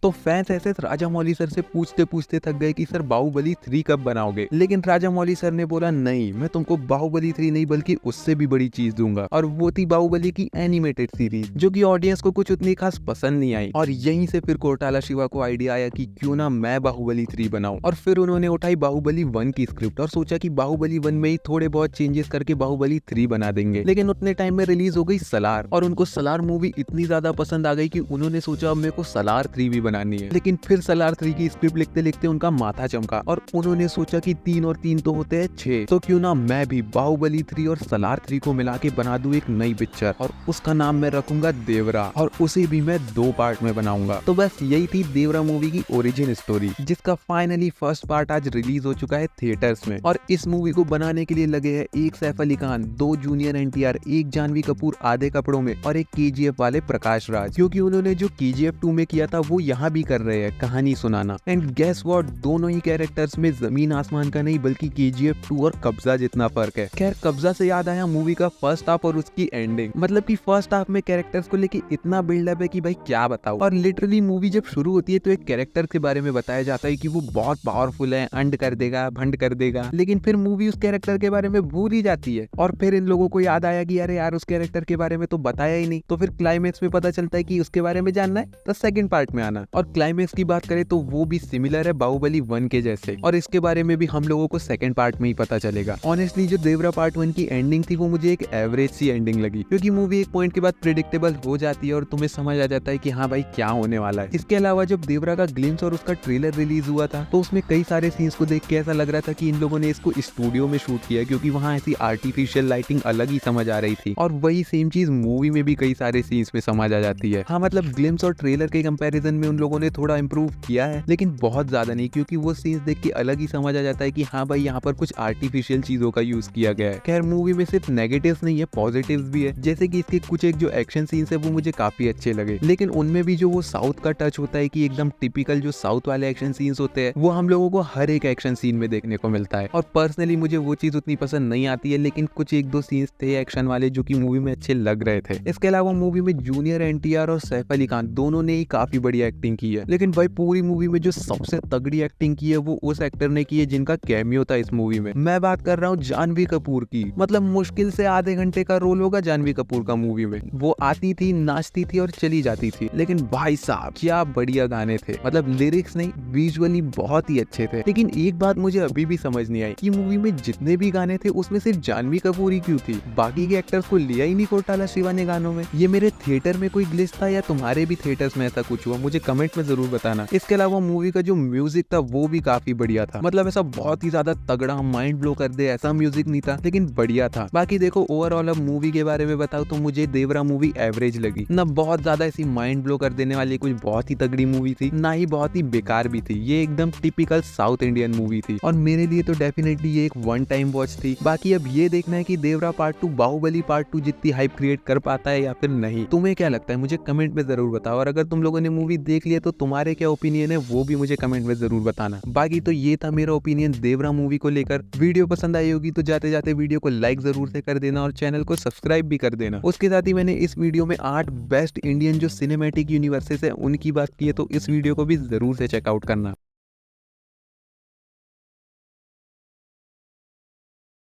तो फैंस ऐसे राजा मौली सर से पूछते पूछते थक गए कि सर बाहुबली 3 कब बनाओगे। लेकिन राजा मौली सर ने बोला नहीं, मैं तुमको बाहुबली 3 नहीं बल्कि उससे भी बड़ी चीज दूंगा। और वो थी बाहुबली की एनिमेटेड सीरीज, जो कि ऑडियंस को कुछ उतनी खास पसंद नहीं आई। और यहीं से फिर कोटाला शिवा को आइडिया आया कि क्यों ना मैं बाहुबली 3 बनाऊं। और फिर उन्होंने उठाई बाहुबली 1 की स्क्रिप्ट और सोचा कि बाहुबली 1 में ही थोड़े बहुत चेंजेस करके बाहुबली 3 बना देंगे। लेकिन उतने टाइम में रिलीज हो गई सलार, और उनको सलार मूवी इतनी ज्यादा पसंद आ गई कि उन्होंने सोचा अब मेरे को सलार 3 भी बनानी है। लेकिन फिर सलार 3 की स्क्रिप्ट लिखते लिखते उनका माथा चमका और उन्होंने सोचा कि 3 और 3 तो होते हैं 6, तो क्यों ना मैं भी बाहुबली 3 और सलार 3 को मिला के बना दूं एक नई पिक्चर, और उसका नाम मैं रखूंगा देवरा, और उसे भी मैं 2 पार्ट में बनाऊंगा। तो बस यही थी देवरा मूवी की ओरिजिन स्टोरी, जिसका फाइनली फर्स्ट पार्ट आज रिलीज हो चुका है थिएटर्स में। और इस मूवी को बनाने के लिए लगे हैं एक सैफ अली खान, 2 जूनियर एनटीआर, एक जानवी कपूर आधे कपड़ों में, और एक केजीएफ वाले प्रकाश राज, क्योंकि उन्होंने जो केजीएफ 2 में किया था वो यहाँ भी कर रहे हैं, कहानी सुनाना। एंड गेस व्हाट, दोनों ही कैरेक्टर्स में जमीन आसमान का नहीं बल्कि केजीएफ 2 और कब्जा जितना फर्क है। खैर, कब्जा से याद आया मूवी का फर्स्ट हाफ और उसकी एंडिंग। मतलब कि फर्स्ट हाफ में कैरेक्टर्स को लेके इतना बिल्डअप है कि भाई क्या बताऊं। और लिटरली मूवी जब शुरू होती है तो एक कैरेक्टर के बारे में बताया जाता है कि वो बहुत पावरफुल है, अंड कर देगा, भंड कर देगा। लेकिन फिर मूवी उस कैरेक्टर के बारे में भूल ही जाती है। और फिर इन लोगों को याद आया कि अरे यार, उस कैरेक्टर के बारे में तो बताया ही नहीं। तो फिर क्लाइमेक्स में पता चलता है कि उसके बारे में जानना है तो सेकंड पार्ट में आना। और क्लाइमेक्स की बात करें तो वो भी सिमिलर है बाहुबली 1 के जैसे, और इसके बारे में भी हम लोगों को सेकंड पार्ट में ही पता चलेगा। ऑनेस्टली जो देवरा पार्ट 1 की एंडिंग थी वो मुझे एक एवरेज सी एंडिंग लगी, क्योंकि मूवी एक पॉइंट के बाद प्रेडिक्टेबल हो जाती है और तुम्हें समझ आ जाता है कि हाँ भाई क्या होने वाला है। इसके अलावा जब देवरा का ग्लिम्स और उसका ट्रेलर रिलीज हुआ था तो उसमें कई सारे सीन्स को देख के ऐसा लग रहा था कि इन लोगों ने इसको स्टूडियो में शूट किया, क्योंकि वहाँ ऐसी आर्टिफिशियल लाइटिंग अलग ही समझ आ रही थी। और वही सेम चीज मूवी में भी कई सारे सीन्स में समझ आ जाती है। हाँ, मतलब ग्लिम्स और ट्रेलर के कंपैरिजन में उन लोगों ने थोड़ा इंप्रूव किया है, लेकिन बहुत ज्यादा नहीं, क्योंकि वो सीन्स देख के अलग ही समझ आ जाता है कि हाँ भाई यहाँ पर कुछ आर्टिफिशियल चीजों का यूज किया गया है। खैर, मूवी में सिर्फ नेगेटिव्स नहीं है, पॉजिटिव्स भी है, जैसे कि इसके कुछ एक जो एक्शन सीन्स है वो मुझे काफी अच्छे लगे। लेकिन उनमें भी जो वो साउथ का टच होता है कि एकदम टिपिकल जो साउथ वाले एक्शन सीन्स होते हैं वो हम लोगों को हर एक एक्शन सीन में देखने को मिलता है। और पर्सनली मुझे वो चीज उतनी पसंद नहीं आती है, लेकिन कुछ एक दो सीन्स थे एक्शन वाले जो कि मूवी में अच्छे लग रहे थे। इसके अलावा मूवी में जूनियर एनटीआर और सैफ अली खान दोनों ने ही काफी बढ़िया एक्टिंग की है। लेकिन भाई पूरी मूवी में जो सबसे तगड़ी एक्टिंग की है वो उस एक्टर ने की है जिनका कैमियो था इस मूवी में। मैं बात कर रहा हूँ जानवी कपूर की। मतलब मुश्किल से आधे घंटे का रोल होगा जानवी कपूर का मूवी में। वो आती थी, नाचती थी और चली जाती थी, लेकिन भाई साहब क्या बढ़िया गाने थे। मतलब लिरिक्स नहीं, विजुअली बहुत ही अच्छे थे। लेकिन एक बात मुझे अभी भी समझ नहीं आई कि मूवी में जितने भी गाने थे उसमें सिर्फ जानवी कपूर ही क्यों थी, बाकी के एक्टर्स को लिया ही नहीं कोटाला शिवा ने गानों में। ये मेरे थिएटर में कोई ग्लिच था या तुम्हारे भी थिएटर्स में ऐसा कुछ हुआ, मुझे कमेंट में जरूर बताना। इसके अलावा मूवी का जो म्यूजिक था वो भी काफी बढ़िया था। मतलब ऐसा बहुत ही ज्यादा तगड़ा माइंड ब्लो कर दे ऐसा म्यूजिक नहीं था, लेकिन बढ़िया था। बाकी देखो, ओवरऑल अब मूवी के बारे में बताओ तो मुझे देवरा मूवी एवरेज लगी। ना बहुत ज्यादा ऐसी माइंड ब्लो कर देने वाली कुछ बहुत ही तगड़ी मूवी थी, ना ही बहुत ही बेकार भी थी। ये एकदम टिपिकल साउथ इंडियन मूवी थी और मेरे लिए तो डेफिनेटली ये एक वन टाइम वॉच थी। बाकी अब ये देखना है कि देवरा पार्ट 2 बाहुबली पार्ट 2 जितनी हाइप क्रिएट कर पाता है या फिर नहीं। तुम्हें क्या लगता है मुझे कमेंट में जरूर बताओ, और अगर तुम लोगों ने मूवी देख लिया तो तुम्हारे क्या ओपिनियन है वो भी मुझे कमेंट में जरूर बताना। बाकी तो ये था मेरा ओपिनियन देवरा मूवी को लेकर। वीडियो पसंद आई होगी तो जाते जाते वीडियो को लाइक जरूर से कर देना और चैनल को सब्सक्राइब भी कर देना। उसके साथ ही मैंने इस वीडियो में 8 बेस्ट इंडियन जो सिनेमैटिक यूनिवर्सेस है उनकी बात की है, तो इस वीडियो को भी जरूर से चेकआउट करना।